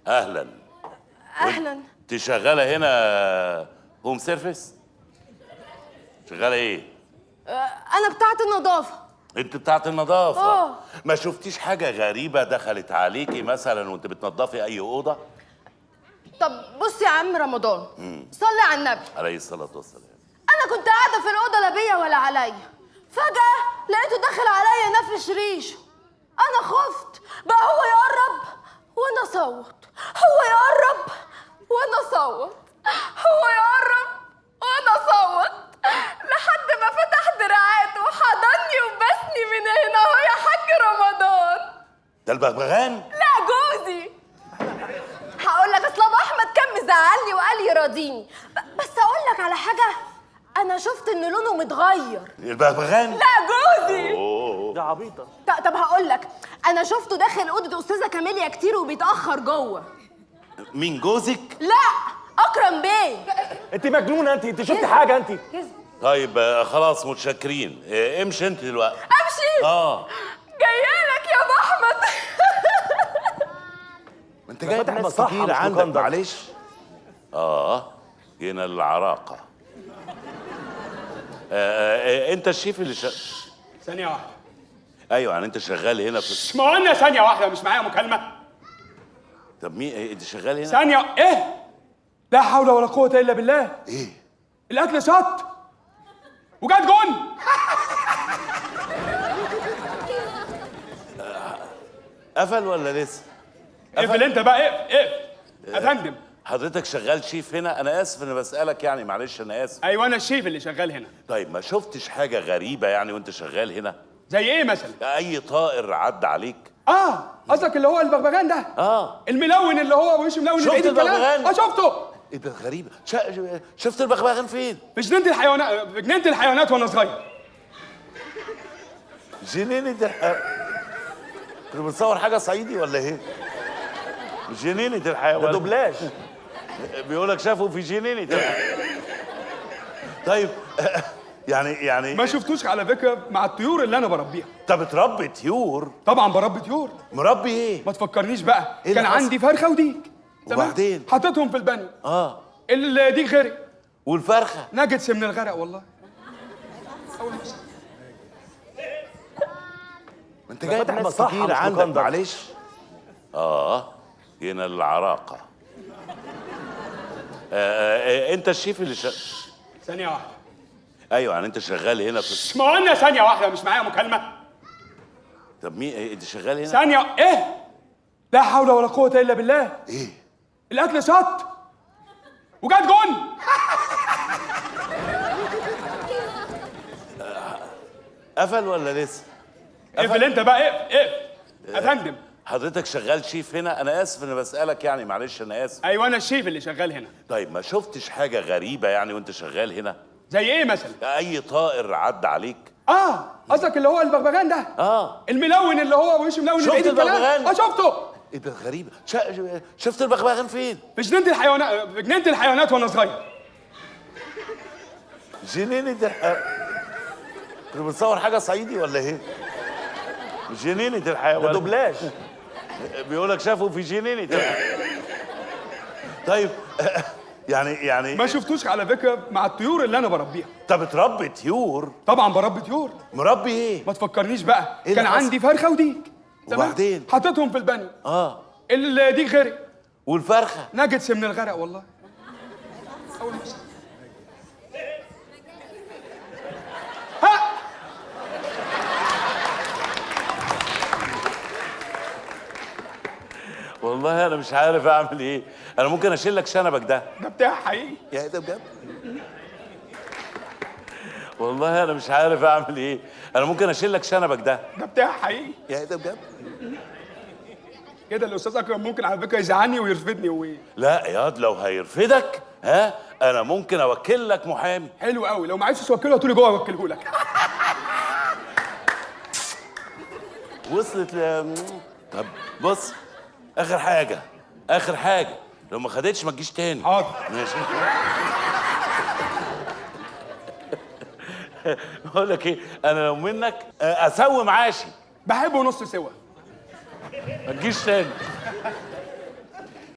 اهلا. اهلا. انت شغاله هنا هوم سيرفيس؟ شغاله ايه؟ انا بتاعت النظافه. انت بتاعت النظافه؟ ما شفتيش حاجه غريبه دخلت عليكي مثلا وانت بتنظفي اي اوضه؟ طب بص يا عم رمضان، صلي على النبي عليه الصلاه والسلام. انا كنت قاعده في الاوضه لا بيا ولا عليا، فجاه لقيته داخل عليا نفش ريشه. انا خفت بقى، هو يقرب وانا اصوت، هو يقرب وانا اصوت، هو يقرب وانا اصوت، لحد ما فتح دراعاته وحضني وبسني من هنا اهو يا حاج رمضان. ده البغبغان؟ لا جوزي. هقول لك اصل ابو احمد كان مزعلني وقال يراضيني، بس اقول لك على حاجه، انا شفت ان لونه متغير. البغبغان؟ لا جوزي. ده عبيطه. طب هقول لك، انا شفته داخل اوضه استاذه كاميليا كتير وبيتاخر جوه. مين جوزك؟ لا اكرم بيه. انت مجنونه، انت شفتي حاجه انت؟ طيب خلاص متشكرين. امشي انت دلوقتي. امشي؟ جايالك يا ابو احمد. ما انت جايب ناس كتير عندك، معلش. جينا العراقه. انت الشيف اللي ثانية واحدة. ايوه يعني انت شغال هنا في ما قلنا ثانية واحدة، مش معايا مكالمة. طب مين انت شغال هنا؟ ثانية ايه؟ لا حول ولا قوة إلا بالله. ايه؟ الأكل شط وجات جون. قفل ولا لسه؟ اقفل انت بقى، اقفل يا فندم. حضرتك شغال شيف هنا؟ انا اسف اني بسالك يعني، معلش انا اسف. ايوه انا الشيف اللي شغال هنا. طيب ما شفتش حاجه غريبه يعني وانت شغال هنا؟ زي ايه مثلا؟ اي طائر عدى عليك؟ قصدك اللي هو البغبغان ده؟ الملون اللي هو وشه ملون. شفت البغبغان؟ شفته. ايه ده غريبه. شفت البغبغان فين؟ في جنينة الحيوانات، في جنينة الحيوانات وانا صغير. جنينة كنت بتصور حاجه صعيدي ولا ايه؟ جنينة الحيوان ده دوبلاج. بيقولك شافوا في جنينة الحيوان. طيب يعني ما شفتوش على فكرة مع الطيور اللي انا بربيها. انت بتربي طيور؟ طبعا بربي طيور. مربي ايه؟ ما تفكرنيش بقى. إيه كان عندي فرخة وديك. وبعدين؟ حطيتهم في البانيو. الديك غرق. والفرخة؟ نجتس من الغرق والله. انت جايب ناس كتير عندك، معلش. جينا العراقة. انت الشيف اللي ثانية واحدة. ايوه يعني انت شغال هنا في ما قلنا ثانية واحدة، مش معايا مكالمة. طب مين انت شغال هنا؟ ثانية ايه؟ لا حول ولا قوة إلا بالله. ايه؟ الأكل شط وجات جون. قفل ولا لسه؟ اقفل انت بقى، اقفل يا فندم. حضرتك شغال شيف هنا؟ انا اسف اني بسالك يعني، معلش انا اسف. ايوه انا الشيف اللي شغال هنا. طيب ما شفتش حاجه غريبه يعني وانت شغال هنا؟ زي ايه مثلا؟ اي طائر عدى عليك؟ قصدك اللي هو البغبغان ده؟ الملون اللي هو وشه ملون. شفت البغبغان؟ شفته. ايه ده غريبه. شفت البغبغان فين؟ في جنينة الحيوانات، في جنينة الحيوانات وانا صغير. جنينة كنت بتصور حاجه صعيدي ولا ايه؟ جنينة الحيوان. ده دوبلاج. بيقولك شافوا في جنينة الحيوان. طيب يعني ما شفتوش على فكرة مع الطيور اللي انا بربيها. انت بتربي طيور؟ طبعا بربي طيور. مربي ايه؟ ما تفكرنيش بقى. إيه كان عندي فرخة وديك. وبعدين؟ حطيتهم في البانيو. الديك غرق. والفرخة؟ نجتس من الغرق والله. والله انا مش عارف اعمل ايه. انا ممكن اشيل لك شنبك ده؟ ده بتاع حقيقي. يا ده بجد؟ والله انا مش عارف اعمل ايه. انا ممكن اشيل لك شنبك ده؟ ده بتاع حقيقي. يا ده بجد؟ كده الاستاذ اكرم ممكن على فكره يزعلني ويرفدني لا ياض، لو هيرفدك انا ممكن اوكل لك محامي. حلو قوي. لو ما عرفتش توكله هاتولي جوه اوكله لك. وصلت طب بص، اخر حاجه لو ما خدتش ما تجيش تاني. حاضر. ماشي. بقول لك ايه، انا لو منك اسوي معاشي. بحبه نص سوا. ما تجيش تاني.